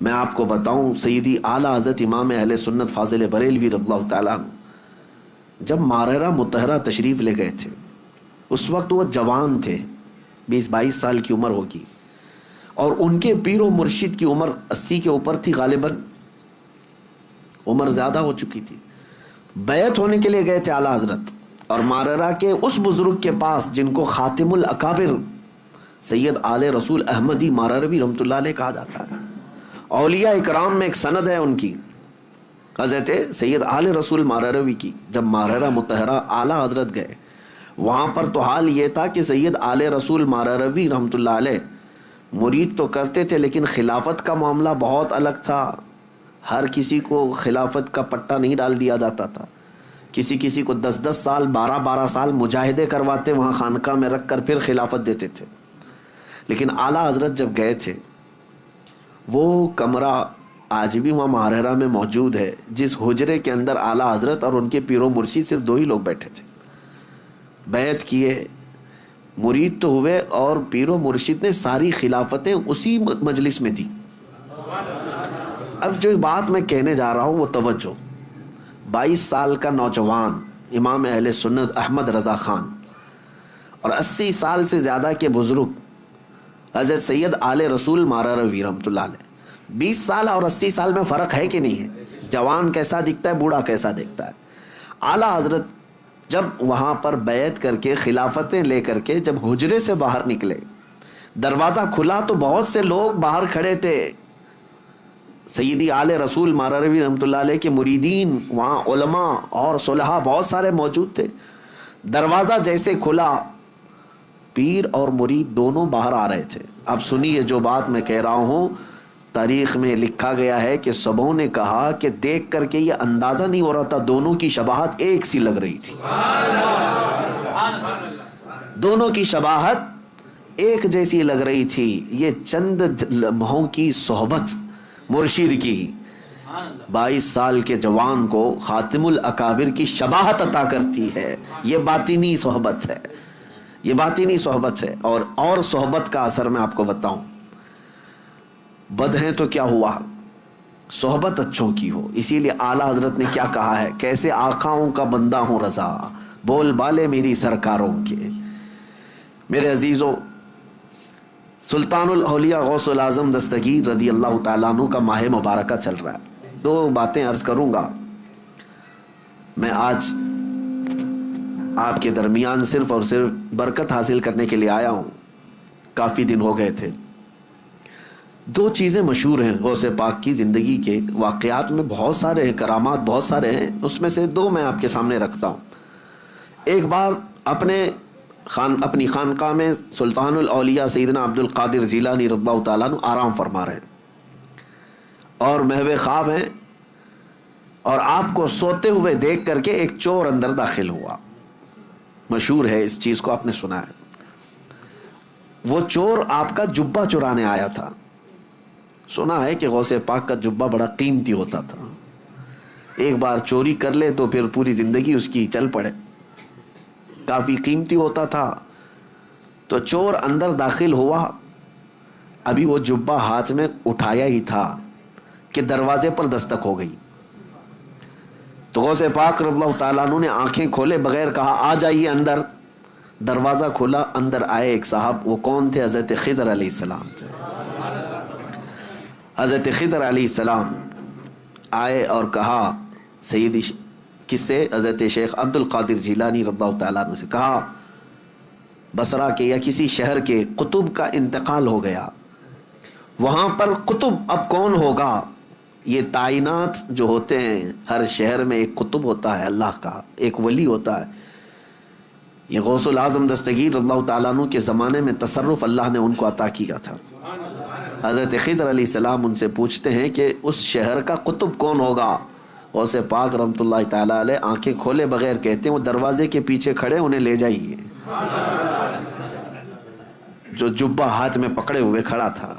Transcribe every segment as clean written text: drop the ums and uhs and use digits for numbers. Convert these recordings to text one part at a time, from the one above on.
میں آپ کو بتاؤں سیدی اعلیٰ حضرت امام اہل سنت فاضل بریلوی رضی اللہ تعالیٰ عنہ جب ماررہ مطہرہ تشریف لے گئے تھے، اس وقت وہ جوان تھے، 20-22 سال کی عمر ہوگی، اور ان کے پیر و مرشد کی عمر 80 کے اوپر تھی، غالباً عمر زیادہ ہو چکی تھی۔ بیعت ہونے کے لیے گئے تھے اعلیٰ حضرت، اور ماررہ کے اس بزرگ کے پاس جن کو خاتم الاکابر سید آل رسول احمدی مارروی رحمۃ اللہ علیہ کہا جاتا ہے، اولیاء اکرام میں ایک سند ہے ان کی، حضرت سید آل رسول مارروی کی۔ جب ماررہ مطہرہ اعلیٰ حضرت گئے، وہاں پر تو حال یہ تھا کہ سید آل رسول مارروی رحمۃ اللہ علیہ مرید تو کرتے تھے، لیکن خلافت کا معاملہ بہت الگ تھا۔ ہر کسی کو خلافت کا پٹا نہیں ڈال دیا جاتا تھا، کسی کو 10 سال 12 سال مجاہدے کرواتے وہاں خانقاہ میں رکھ کر پھر خلافت دیتے تھے۔ لیکن اعلیٰ حضرت جب گئے تھے، وہ کمرہ آج بھی وہاں ماررہ میں موجود ہے، جس حجرے کے اندر اعلیٰ حضرت اور ان کے پیر و مرشد صرف 2 ہی لوگ بیٹھے تھے۔ بیعت کیے، مرید تو ہوئے، اور پیر و مرشد نے ساری خلافتیں اسی مجلس میں دی۔ اب جو بات میں کہنے جا رہا ہوں وہ توجہ، 22 سال کا نوجوان امام اہل سنت احمد رضا خان اور 80 سال سے زیادہ کے بزرگ حضرت سید آل رسول مارروی رحمۃ اللہ علیہ، 20 سال اور 80 سال میں فرق ہے کہ نہیں ہے؟ جوان کیسا دکھتا ہے، بوڑھا کیسا دکھتا ہے؟ اعلیٰ حضرت جب وہاں پر بیعت کر کے خلافتیں لے کر کے جب حجرے سے باہر نکلے، دروازہ کھلا تو بہت سے لوگ باہر کھڑے تھے، سیدی آل رسول مارروی رحمۃ اللہ علیہ کے مریدین، وہاں علماء اور صلحاء بہت سارے موجود تھے۔ دروازہ جیسے کھلا، پیر اور مرید دونوں باہر آ رہے تھے۔ اب سنیے جو بات میں کہہ رہا ہوں، تاریخ میں لکھا گیا ہے کہ سبوں نے کہا کہ دیکھ کر کے یہ اندازہ نہیں ہو رہا تھا، دونوں کی شباہت ایک سی لگ رہی تھی، دونوں کی شباہت ایک جیسی لگ رہی تھی۔ یہ چند لمحوں کی صحبت مرشد کی 22 سال کے جوان کو خاتم الاکابر کی شباہت عطا کرتی ہے۔ یہ باطنی صحبت ہے، یہ باطنی صحبت ہے۔ اور صحبت کا اثر میں آپ کو بتاؤں، بد ہیں تو کیا ہوا، صحبت اچھوں کی ہو۔ اسی لیے اعلیٰ حضرت نے کیا کہا ہے، کیسے آقاؤں کا بندہ ہوں رضا، بول بالے میری سرکاروں کے۔ میرے عزیزو، سلطان الاولیاء غوث العظم دستگیر رضی اللہ تعالیٰ عنہ کا ماہ مبارکہ چل رہا ہے۔ 2 باتیں عرض کروں گا میں آج آپ کے درمیان، صرف اور صرف برکت حاصل کرنے کے لیے آیا ہوں، کافی دن ہو گئے تھے۔ 2 چیزیں مشہور ہیں غوث پاک کی زندگی کے واقعات میں، بہت سارے ہیں، کرامات بہت سارے ہیں، اس میں سے 2 میں آپ کے سامنے رکھتا ہوں۔ ایک بار اپنی خانقاہ میں سلطان الاولیاء سیدنا عبد القادر جیلانی رضی اللہ تعالیٰ عنہ آرام فرما رہے ہیں اور محو خواب ہیں، اور آپ کو سوتے ہوئے دیکھ کر کے ایک چور اندر داخل ہوا۔ مشہور ہے، اس چیز کو آپ نے سنا ہے۔ وہ چور آپ کا جبہ چرانے آیا تھا۔ سنا ہے کہ غوث پاک کا جبہ بڑا قیمتی ہوتا تھا، ایک بار چوری کر لے تو پھر پوری زندگی اس کی چل پڑے، کافی قیمتی ہوتا تھا۔ تو چور اندر داخل ہوا، ابھی وہ جبہ ہاتھ میں اٹھایا ہی تھا کہ دروازے پر دستک ہو گئی۔ تو غوث پاک رضی اللہ تعالیٰ عنہ نے آنکھیں کھولے بغیر کہا آ جائیے اندر۔ دروازہ کھولا، اندر آئے ایک صاحب، وہ کون تھے؟ حضرت خضر علیہ السلام تھے۔ حضرت خضر علیہ السلام آئے اور کہا سیدی، کس سے؟ حضرت شیخ عبد القادر جیلانی رضی اللہ تعالیٰ عنہ سے، کہا بصرہ کے یا کسی شہر کے قطب کا انتقال ہو گیا، وہاں پر قطب اب کون ہوگا؟ یہ تعینات جو ہوتے ہیں، ہر شہر میں ایک قطب ہوتا ہے اللہ کا، ایک ولی ہوتا ہے۔ یہ غوث العظم دستگیر رضی اللہ تعالیٰ عنہ کے زمانے میں تصرف اللہ نے ان کو عطا کیا تھا۔ حضرت خضر علیہ السلام ان سے پوچھتے ہیں کہ اس شہر کا قطب کون ہوگا؟ غوث پاک رحمۃ اللہ تعالیٰ علیہ آنکھیں کھولے بغیر کہتے ہیں وہ دروازے کے پیچھے کھڑے، انہیں لے جائیے۔ جو جبہ ہاتھ میں پکڑے ہوئے کھڑا تھا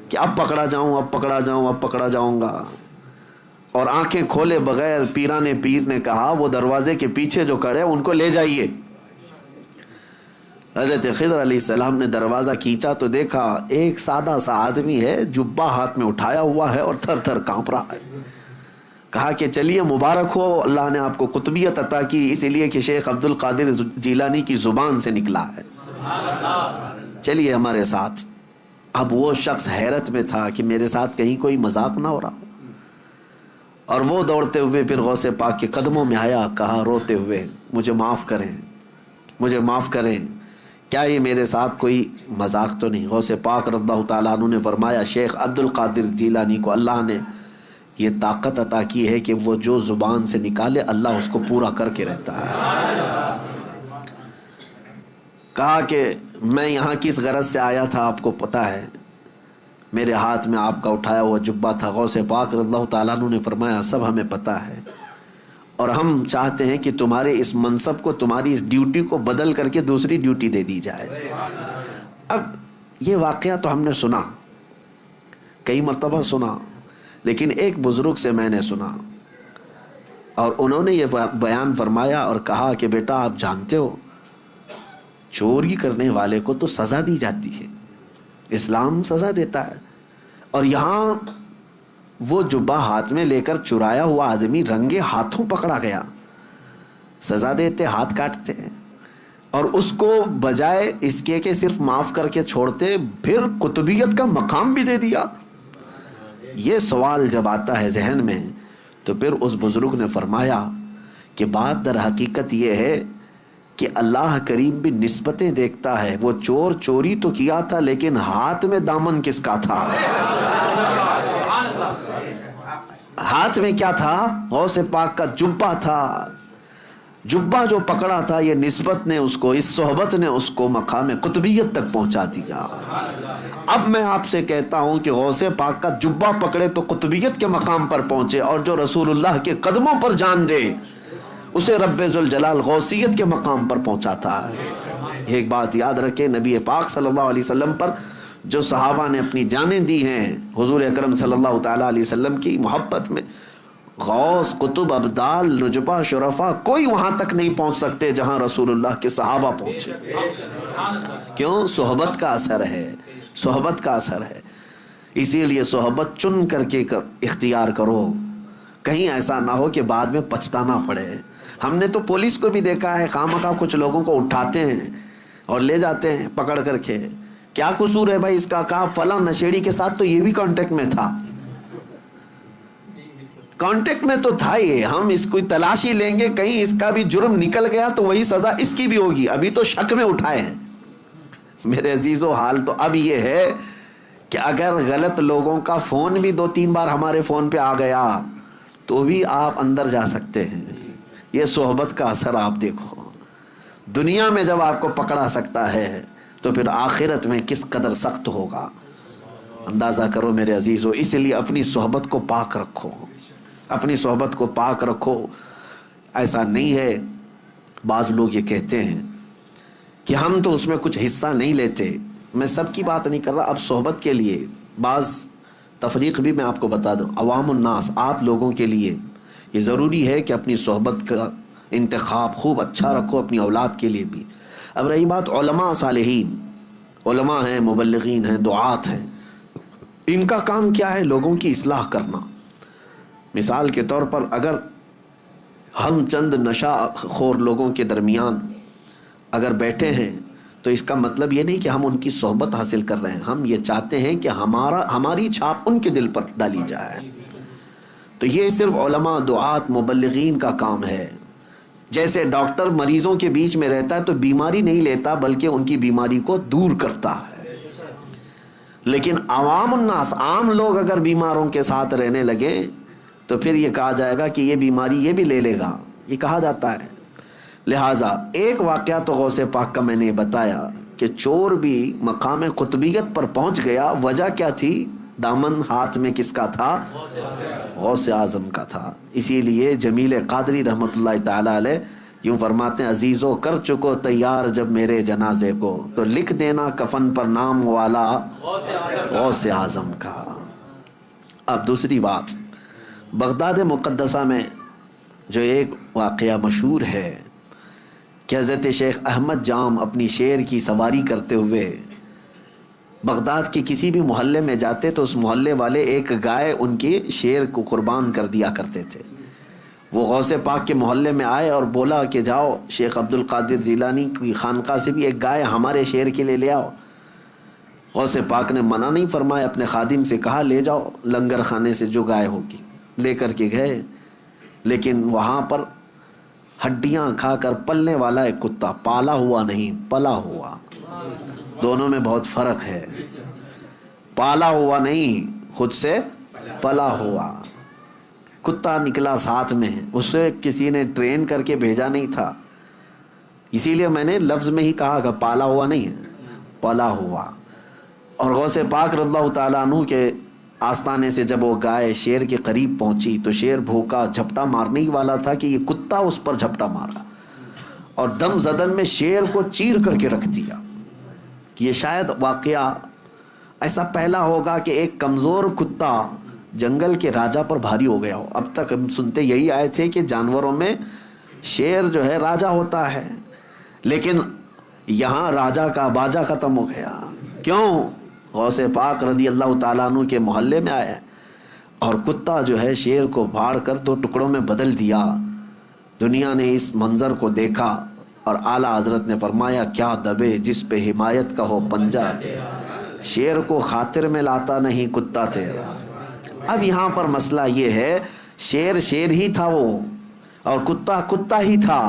کہ اب پکڑا جاؤں، اب پکڑا جاؤں، اب پکڑا جاؤں گا، اور آنکھیں کھولے بغیر پیران پیر نے کہا وہ دروازے کے پیچھے جو کھڑے ان کو لے جائیے۔ حضرت خضر علیہ السلام نے دروازہ کھینچا تو دیکھا ایک سادہ سا آدمی ہے، جبہ ہاتھ میں اٹھایا ہوا ہے اور تھر تھر کانپ رہا ہے۔ کہا کہ چلیے مبارک ہو، اللہ نے آپ کو قطبیت عطا کی، اس لیے کہ شیخ عبد القادر جیلانی کی زبان سے نکلا ہے، چلیے ہمارے ساتھ۔ اب وہ شخص حیرت میں تھا کہ میرے ساتھ کہیں کوئی مذاق نہ ہو رہا، اور وہ دوڑتے ہوئے پھر غوث پاک کے قدموں میں آیا، کہا روتے ہوئے مجھے معاف کریں، مجھے معاف کریں، کیا یہ میرے ساتھ کوئی مذاق تو نہیں؟ غوث پاک رضی اللہ تعالیٰ عنہ نے فرمایا شیخ عبد القادر جیلانی کو اللہ نے یہ طاقت عطا کی ہے کہ وہ جو زبان سے نکالے اللہ اس کو پورا کر کے رہتا ہے۔ کہا کہ میں یہاں کس غرض سے آیا تھا آپ کو پتا ہے؟ میرے ہاتھ میں آپ کا اٹھایا ہوا جبہ تھا۔ غوث پاک رضی اللہ تعالیٰ عنہ نے فرمایا سب ہمیں پتا ہے، اور ہم چاہتے ہیں کہ تمہارے اس منصب کو، تمہاری اس ڈیوٹی کو بدل کر کے دوسری ڈیوٹی دے دی جائے۔ اب یہ واقعہ تو ہم نے سنا، کئی مرتبہ سنا، لیکن ایک بزرگ سے میں نے سنا اور انہوں نے یہ بیان فرمایا اور کہا کہ بیٹا آپ جانتے ہو چوری کرنے والے کو تو سزا دی جاتی ہے، اسلام سزا دیتا ہے، اور یہاں وہ جبہ ہاتھ میں لے کر چرایا ہوا آدمی رنگے ہاتھوں پکڑا گیا، سزا دیتے ہاتھ کاٹتے ہیں، اور اس کو بجائے اس کے کہ صرف معاف کر کے چھوڑتے پھر قطبیت کا مقام بھی دے دیا۔ یہ سوال جب آتا ہے ذہن میں تو پھر اس بزرگ نے فرمایا کہ بات در حقیقت یہ ہے کہ اللہ کریم بھی نسبتیں دیکھتا ہے، وہ چور چوری تو کیا تھا لیکن ہاتھ میں دامن کس کا تھا؟ ہاتھ میں کیا تھا؟ غوث پاک کا جبہ تھا، جبہ جو پکڑا تھا یہ نسبت نے اس کو، اس صحبت نے اس کو مقام قطبیت تک پہنچا دیا۔ اب میں آپ سے کہتا ہوں کہ غوث پاک کا جبہ پکڑے تو قطبیت کے مقام پر پہنچے، اور جو رسول اللہ کے قدموں پر جان دے اسے رب ذوالجلال غوثیت کے مقام پر پہنچاتا ہے۔ ایک بات یاد رکھے، نبی پاک صلی اللہ علیہ وسلم پر جو صحابہ نے اپنی جانیں دی ہیں حضور اکرم صلی اللہ تعالیٰ علیہ وسلم کی محبت میں، غوث، قطب، ابدال، نجبہ، شرفا کوئی وہاں تک نہیں پہنچ سکتے جہاں رسول اللہ کے صحابہ پہنچے۔ کیوں؟ صحبت کا اثر ہے، صحبت کا اثر ہے، اسی لیے صحبت چن کر کے اختیار کرو، کہیں ایسا نہ ہو کہ بعد میں پچھتانا پڑے۔ ہم نے تو پولیس کو بھی دیکھا ہے خامخواہ کچھ لوگوں کو اٹھاتے ہیں اور لے جاتے ہیں پکڑ کر کے، کیا قصور ہے بھائی اس کا؟ کہا فلاں نشیڑی کے ساتھ تو یہ بھی کانٹیکٹ میں تھا، کانٹیکٹ میں تو تھا ہی، ہم اس کو تلاشی لیں گے، کہیں اس کا بھی جرم نکل گیا تو وہی سزا اس کی بھی ہوگی، ابھی تو شک میں اٹھائے ہیں۔ میرے عزیزو حال تو اب یہ ہے کہ اگر غلط لوگوں کا فون بھی 2-3 بار ہمارے فون پہ آ گیا تو بھی آپ اندر جا سکتے ہیں۔ یہ صحبت کا اثر آپ دیکھو، دنیا میں جب آپ کو پکڑا سکتا ہے تو پھر آخرت میں کس قدر سخت ہوگا، اندازہ کرو میرے عزیزو۔ اس لیے اپنی صحبت کو پاک رکھو، اپنی صحبت کو پاک رکھو۔ ایسا نہیں ہے، بعض لوگ یہ کہتے ہیں کہ ہم تو اس میں کچھ حصہ نہیں لیتے، میں سب کی بات نہیں کر رہا، اب صحبت کے لیے بعض تفریق بھی میں آپ کو بتا دوں، عوام الناس، آپ لوگوں کے لیے یہ ضروری ہے کہ اپنی صحبت کا انتخاب خوب اچھا رکھو، اپنی اولاد کے لیے بھی۔ اب رہی بات علماء صالحین، علماء ہیں، مبلغین ہیں، دعات ہیں، ان کا کام کیا ہے؟ لوگوں کی اصلاح کرنا۔ مثال کے طور پر اگر ہم چند نشہ خور لوگوں کے درمیان اگر بیٹھے ہیں تو اس کا مطلب یہ نہیں کہ ہم ان کی صحبت حاصل کر رہے ہیں، ہم یہ چاہتے ہیں کہ ہماری چھاپ ان کے دل پر ڈالی جائے۔ تو یہ صرف علماء، دعات، مبلغین کا کام ہے۔ جیسے ڈاکٹر مریضوں کے بیچ میں رہتا ہے تو بیماری نہیں لیتا بلکہ ان کی بیماری کو دور کرتا ہے، لیکن عوام الناس، عام لوگ اگر بیماروں کے ساتھ رہنے لگے تو پھر یہ کہا جائے گا کہ یہ بیماری یہ بھی لے لے گا، یہ کہا جاتا ہے۔ لہٰذا ایک واقعہ تو غوث پاک کا میں نے بتایا کہ چور بھی مقام قطبیت پر پہنچ گیا، وجہ کیا تھی؟ دامن ہاتھ میں کس کا تھا؟ غوث اعظم کا تھا۔ اسی لیے جمیل قادری رحمۃ اللہ تعالی علیہ یوں فرماتے ہیں، عزیزو کر چکو تیار جب میرے جنازے کو، تو لکھ دینا کفن پر نام والا غوث اعظم کا۔ اب دوسری بات، بغداد مقدسہ میں جو ایک واقعہ مشہور ہے کہ حضرت شیخ احمد جام اپنی شیر کی سواری کرتے ہوئے بغداد کے کسی بھی محلے میں جاتے تو اس محلے والے ایک گائے ان کے شیر کو قربان کر دیا کرتے تھے. وہ غوث پاک کے محلے میں آئے اور بولا کہ جاؤ شیخ عبد القادر جیلانی کی خانقاہ سے بھی ایک گائے ہمارے شیر کے لیے لے آؤ. غوث پاک نے منع نہیں فرمایا، اپنے خادم سے کہا لے جاؤ لنگر خانے سے جو گائے ہوگی. لے کر کے گئے، لیکن وہاں پر ہڈیاں کھا کر پلنے والا ایک کتا، پالا ہوا نہیں پلا ہوا، دونوں میں بہت فرق ہے. پالا ہوا نہیں، خود سے پلا ہوا کتا نکلا ساتھ میں، اسے کسی نے ٹرین کر کے بھیجا نہیں تھا، اسی لیے میں نے لفظ میں ہی کہا کہ پالا ہوا نہیں ہے، پلا ہوا. اور غوث پاک رضی اللہ تعالیٰ عنہ کے آستانے سے جب وہ گائے شیر کے قریب پہنچی تو شیر بھوکا جھپٹا مارنے ہی والا تھا کہ یہ کتا اس پر جھپٹا مارا اور دم زدن میں شیر کو چیر کر کے رکھ دیا. یہ شاید واقعہ ایسا پہلا ہوگا کہ ایک کمزور کتا جنگل کے راجا پر بھاری ہو گیا ہو. اب تک ہم سنتے یہی آئے تھے کہ جانوروں میں شیر جو ہے راجا ہوتا ہے، لیکن یہاں راجا کا باجا ختم ہو گیا. کیوں؟ غوث پاک رضی اللہ تعالیٰ عنہ کے محلے میں آیا اور کتا جو ہے شیر کو پھاڑ کر 2 ٹکڑوں میں بدل دیا. دنیا نے اس منظر کو دیکھا اور اعلیٰ حضرت نے فرمایا کیا دبے جس پہ حمایت کا ہو پنجہ تیرا، شیر کو خاطر میں لاتا نہیں کتا تیرا. اب یہاں پر مسئلہ یہ ہے، شیر شیر ہی تھا وہ اور کتا کتا ہی تھا،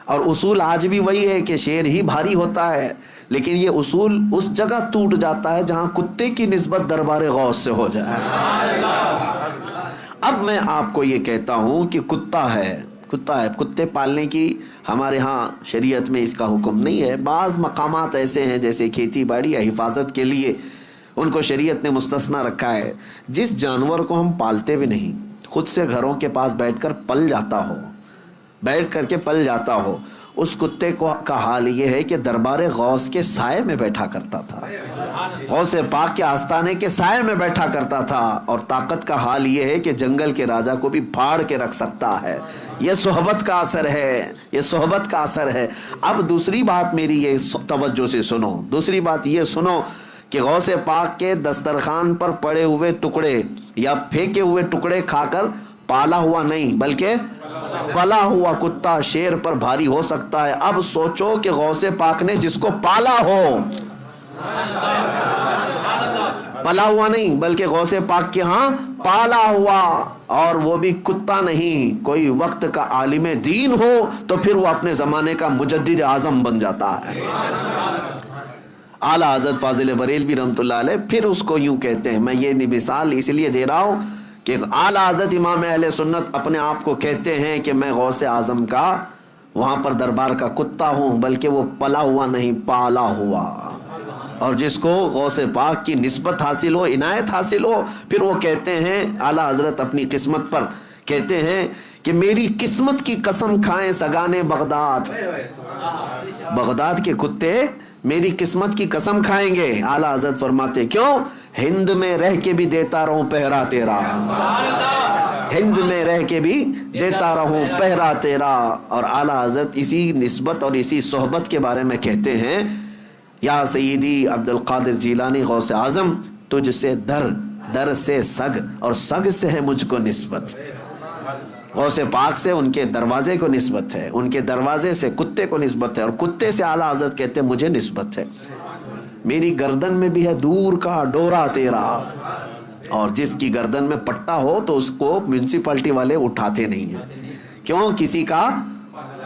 اور اصول آج بھی وہی ہے کہ شیر ہی بھاری ہوتا ہے، لیکن یہ اصول اس جگہ ٹوٹ جاتا ہے جہاں کتے کی نسبت دربار غوث سے ہو جائے. اب میں آپ کو یہ کہتا ہوں کہ کتا ہے، کتے پالنے کی ہمارے ہاں شریعت میں اس کا حکم نہیں ہے. بعض مقامات ایسے ہیں جیسے کھیتی باڑی یا حفاظت کے لیے ان کو شریعت نے مستثنا رکھا ہے. جس جانور کو ہم پالتے بھی نہیں، خود سے گھروں کے پاس بیٹھ کر پل جاتا ہو، اس کتے کو کا حال یہ ہے کہ دربار غوث کے سائے میں بیٹھا کرتا تھا، غوث پاک کے آستانے کے سائے میں بیٹھا کرتا تھا، اور طاقت کا حال یہ ہے کہ جنگل کے راجا کو بھی پھاڑ کے رکھ سکتا ہے. یہ صحبت کا اثر ہے، یہ صحبت کا اثر ہے. اب دوسری بات میری یہ توجہ سے سنو، دوسری بات یہ سنو کہ غوث پاک کے دسترخوان پر پڑے ہوئے ٹکڑے یا پھینکے ہوئے ٹکڑے کھا کر پالا ہوا نہیں بلکہ پلا ہوا کتا شیر پر بھاری ہو سکتا ہے. اب سوچو کہ غوث پاک نے جس کو پالا ہو، پلا ہوا نہیں بلکہ غوث پاک کے ہاں پالا ہوا، اور وہ بھی کتا نہیں، کوئی وقت کا عالم دین ہو تو پھر وہ اپنے زمانے کا مجدد اعظم بن جاتا ہے. اعلیٰ حضرت فاضل بریلوی رحمۃ اللہ علیہ پھر اس کو یوں کہتے ہیں، میں یہ مثال اس لیے دے رہا ہوں کہ اعلیٰ حضرت امام اہل سنت اپنے آپ کو کہتے ہیں کہ میں غوث اعظم کا وہاں پر دربار کا کتا ہوں، بلکہ وہ پلا ہوا نہیں پالا ہوا. اور جس کو غوث پاک کی نسبت حاصل ہو، عنایت حاصل ہو، پھر وہ کہتے ہیں اعلیٰ حضرت اپنی قسمت پر کہتے ہیں کہ میری قسمت کی قسم کھائیں سگانے بغداد کے کتے میری قسمت کی قسم کھائیں گے. اعلیٰ حضرت فرماتے کیوں؟ ہند میں رہ کے بھی دیتا رہوں پہرا تیرا، ہند میں رہ کے بھی دیتا رہوں پہرا تیرا. اور اعلیٰ حضرت اسی نسبت اور اسی صحبت کے بارے میں کہتے ہیں یا سیدی عبد القادر جیلانی غوث اعظم، تجھ سے در سے سگ اور سگ سے ہے مجھ کو نسبت. غوث پاک سے ان کے دروازے کو نسبت ہے، ان کے دروازے سے کتے کو نسبت ہے، اور کتے سے اعلیٰ حضرت کہتے ہیں مجھے نسبت ہے. میری گردن میں بھی ہے دور کا ڈورا تیرا، اور جس کی گردن میں پٹا ہو تو اس کو میونسپلٹی والے اٹھاتے نہیں ہیں، کیوں؟ کسی کا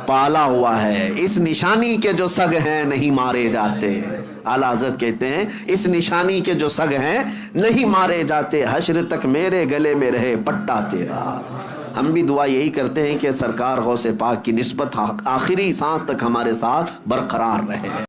پالا ہوا ہے. اس نشانی کے جو سگ ہیں نہیں مارے جاتے. اعلیٰ حضرت کہتے ہیں اس نشانی کے جو سگ ہیں نہیں مارے جاتے، حشر تک میرے گلے میں رہے پٹا تیرا. ہم بھی دعا یہی کرتے ہیں کہ سرکار غوث پاک کی نسبت آخری سانس تک ہمارے ساتھ برقرار رہے.